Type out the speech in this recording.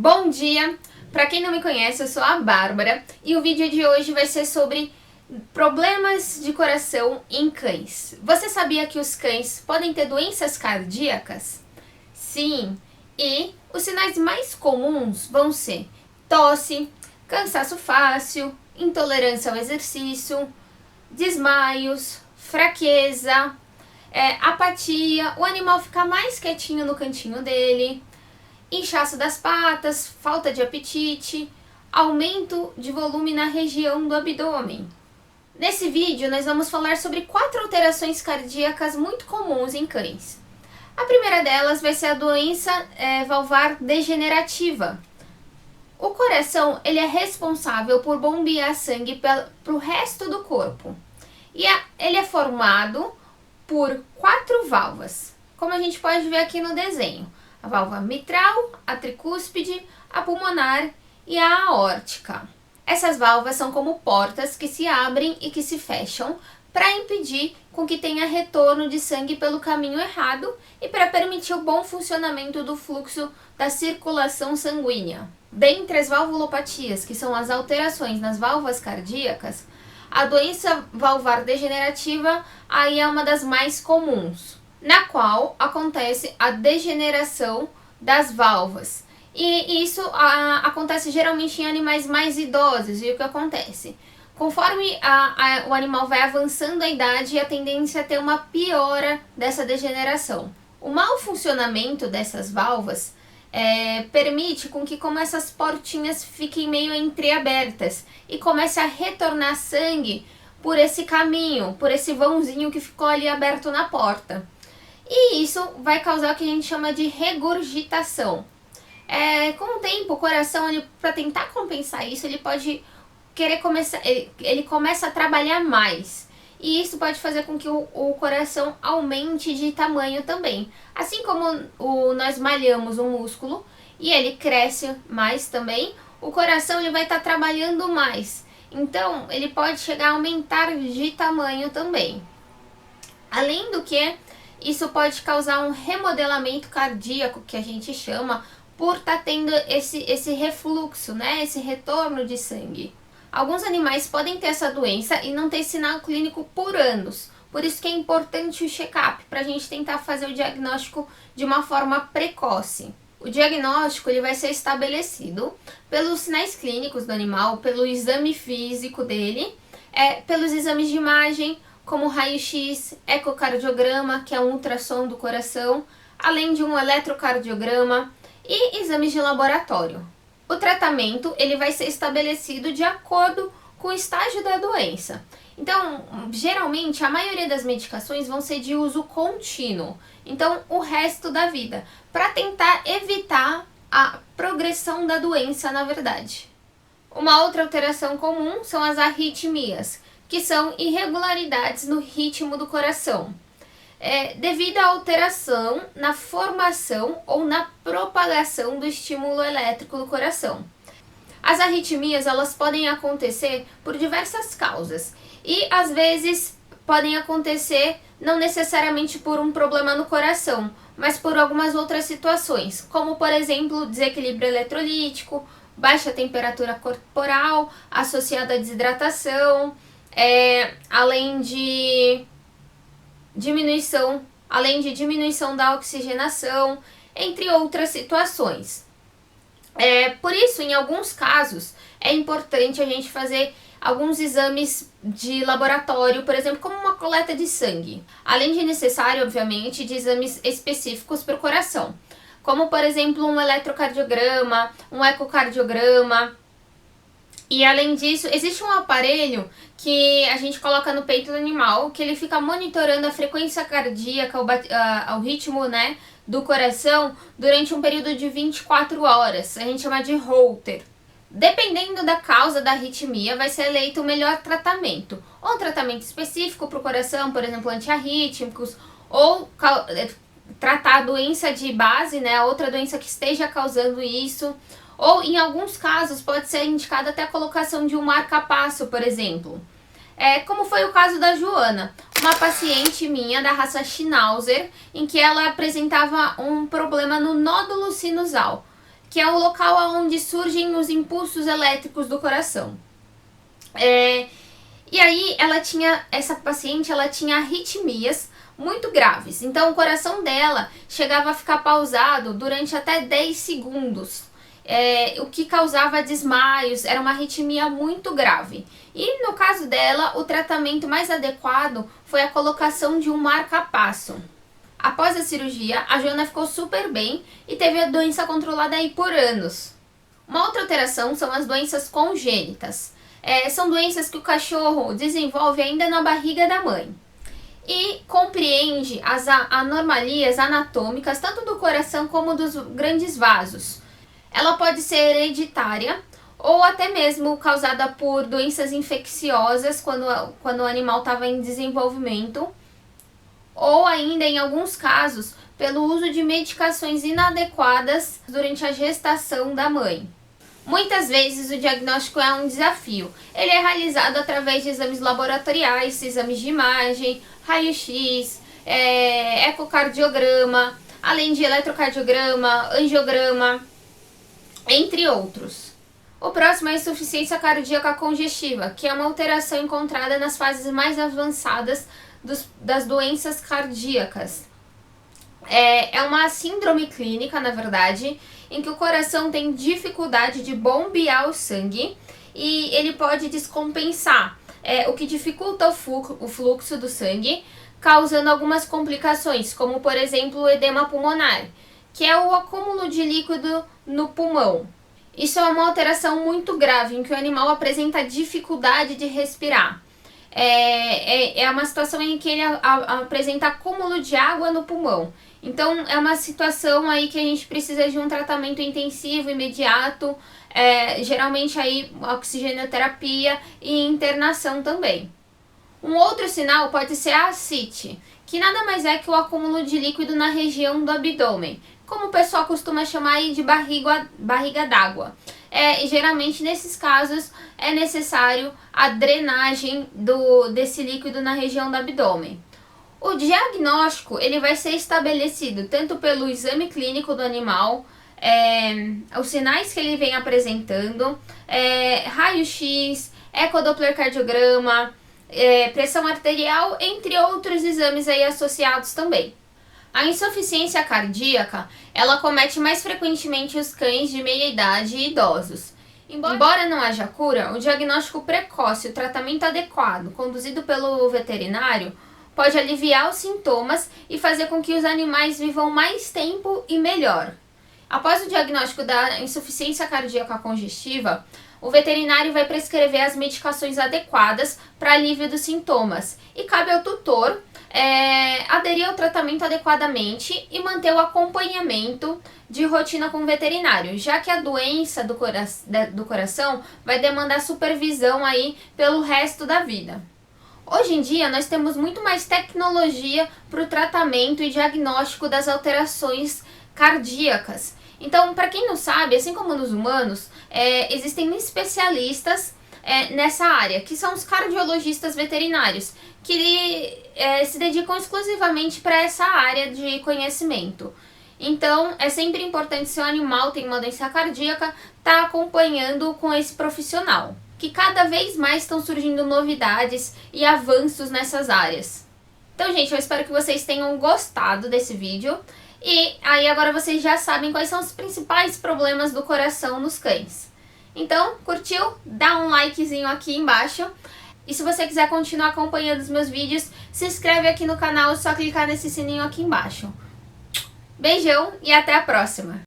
Bom dia! Para quem não me conhece, eu sou a Bárbara e o vídeo de hoje vai ser sobre problemas de coração em cães. Você sabia que os cães podem ter doenças cardíacas? Sim, e os sinais mais comuns vão ser tosse, cansaço fácil, intolerância ao exercício, desmaios, fraqueza, apatia, o animal ficar mais quietinho no cantinho dele, inchaço das patas, falta de apetite, aumento de volume na região do abdômen. Nesse vídeo nós vamos falar sobre 4 alterações cardíacas muito comuns em cães. A primeira delas vai ser a doença valvar degenerativa. O coração ele é responsável por bombear sangue para o resto do corpo. E ele é formado por 4 válvulas, como a gente pode ver aqui no desenho. A válvula mitral, a tricúspide, a pulmonar e a aórtica. Essas válvulas são como portas que se abrem e que se fecham para impedir com que tenha retorno de sangue pelo caminho errado e para permitir o bom funcionamento do fluxo da circulação sanguínea. Dentre as valvulopatias, que são as alterações nas válvulas cardíacas, a doença valvar degenerativa aí é uma das mais comuns, na qual acontece a degeneração das válvulas. E isso acontece geralmente em animais mais idosos. E o que acontece? Conforme o animal vai avançando a idade, a tendência é ter uma piora dessa degeneração. O mau funcionamento dessas válvulas permite com que como essas portinhas fiquem meio entreabertas e comece a retornar sangue por esse caminho, por esse vãozinho que ficou ali aberto na porta. E isso vai causar o que a gente chama de regurgitação. Com o tempo, o coração, para tentar compensar isso, ele pode querer começar, ele começa a trabalhar mais. E isso pode fazer com que o coração aumente de tamanho também. Assim como nós malhamos um músculo e ele cresce mais também, o coração ele vai estar trabalhando mais. Então, ele pode chegar a aumentar de tamanho também. Além do que, isso pode causar um remodelamento cardíaco, que a gente chama, por estar tendo esse refluxo, né? Esse retorno de sangue. Alguns animais podem ter essa doença e não ter sinal clínico por anos. Por isso que é importante o check-up, para a gente tentar fazer o diagnóstico de uma forma precoce. O diagnóstico ele vai ser estabelecido pelos sinais clínicos do animal, pelo exame físico dele, pelos exames de imagem, como raio-x, ecocardiograma, que é um ultrassom do coração, além de um eletrocardiograma e exames de laboratório. O tratamento ele vai ser estabelecido de acordo com o estágio da doença. Então, geralmente, a maioria das medicações vão ser de uso contínuo, então o resto da vida, para tentar evitar a progressão da doença, na verdade. Uma outra alteração comum são as arritmias, que são irregularidades no ritmo do coração, devido à alteração na formação ou na propagação do estímulo elétrico do coração. As arritmias elas podem acontecer por diversas causas e às vezes podem acontecer não necessariamente por um problema no coração, mas por algumas outras situações, como por exemplo desequilíbrio eletrolítico, baixa temperatura corporal associada à desidratação, além de diminuição da oxigenação, entre outras situações. Por isso, em alguns casos, é importante a gente fazer alguns exames de laboratório, por exemplo, como uma coleta de sangue. Além de necessário, obviamente, de exames específicos para o coração, como, por exemplo, um eletrocardiograma, um ecocardiograma. E além disso, existe um aparelho que a gente coloca no peito do animal, que ele fica monitorando a frequência cardíaca, o ritmo, né, do coração durante um período de 24 horas. A gente chama de Holter. Dependendo da causa da arritmia, vai ser eleito o melhor tratamento. Ou um tratamento específico para o coração, por exemplo, antiarrítmicos, ou tratar a doença de base, né, outra doença que esteja causando isso. Ou, em alguns casos, pode ser indicada até a colocação de um marca-passo, por exemplo. Como foi o caso da Joana, uma paciente minha da raça Schnauzer, em que ela apresentava um problema no nódulo sinusal, que é o local onde surgem os impulsos elétricos do coração. E aí essa paciente tinha arritmias muito graves, então o coração dela chegava a ficar pausado durante até 10 segundos, o que causava desmaios, era uma arritmia muito grave. E no caso dela, o tratamento mais adequado foi a colocação de um marca-passo. Após a cirurgia, a Joana ficou super bem e teve a doença controlada aí por anos. Uma outra alteração são as doenças congênitas. São doenças que o cachorro desenvolve ainda na barriga da mãe e compreende as anomalias anatômicas tanto do coração como dos grandes vasos. Ela pode ser hereditária ou até mesmo causada por doenças infecciosas quando o animal estava em desenvolvimento, ou ainda, em alguns casos, pelo uso de medicações inadequadas durante a gestação da mãe. Muitas vezes o diagnóstico é um desafio. Ele é realizado através de exames laboratoriais, exames de imagem, raio-x, ecocardiograma, além de eletrocardiograma, angiograma, entre outros. O próximo é a insuficiência cardíaca congestiva, que é uma alteração encontrada nas fases mais avançadas das doenças cardíacas. É uma síndrome clínica, na verdade, em que o coração tem dificuldade de bombear o sangue e ele pode descompensar, o que dificulta o fluxo do sangue, causando algumas complicações, como por exemplo o edema pulmonar, que é o acúmulo de líquido no pulmão. Isso é uma alteração muito grave, em que o animal apresenta dificuldade de respirar. É uma situação em que ele apresenta acúmulo de água no pulmão. Então é uma situação aí que a gente precisa de um tratamento intensivo, imediato, geralmente aí oxigenoterapia e internação também. Um outro sinal pode ser a ascite, que nada mais é que o acúmulo de líquido na região do abdômen, como o pessoal costuma chamar aí de barriga d'água. Geralmente nesses casos é necessário a drenagem desse líquido na região do abdômen. O diagnóstico ele vai ser estabelecido tanto pelo exame clínico do animal, os sinais que ele vem apresentando, raio-x, ecodopplercardiograma, pressão arterial, entre outros exames aí associados também. A insuficiência cardíaca, ela comete mais frequentemente os cães de meia idade e idosos. Embora não haja cura, o diagnóstico precoce e o tratamento adequado, conduzido pelo veterinário, pode aliviar os sintomas e fazer com que os animais vivam mais tempo e melhor. Após o diagnóstico da insuficiência cardíaca congestiva, o veterinário vai prescrever as medicações adequadas para alívio dos sintomas e cabe ao tutor aderir ao tratamento adequadamente e manter o acompanhamento de rotina com o veterinário, já que a doença do coração vai demandar supervisão aí pelo resto da vida. Hoje em dia nós temos muito mais tecnologia para o tratamento e diagnóstico das alterações cardíacas. Então, para quem não sabe, assim como nos humanos, existem especialistas nessa área, que são os cardiologistas veterinários, que se dedicam exclusivamente para essa área de conhecimento. Então, é sempre importante, se o animal tem uma doença cardíaca, estar acompanhando com esse profissional, que cada vez mais estão surgindo novidades e avanços nessas áreas. Então, gente, eu espero que vocês tenham gostado desse vídeo. E aí agora vocês já sabem quais são os principais problemas do coração nos cães. Então, curtiu? Dá um likezinho aqui embaixo. E se você quiser continuar acompanhando os meus vídeos, se inscreve aqui no canal, é só clicar nesse sininho aqui embaixo. Beijão e até a próxima!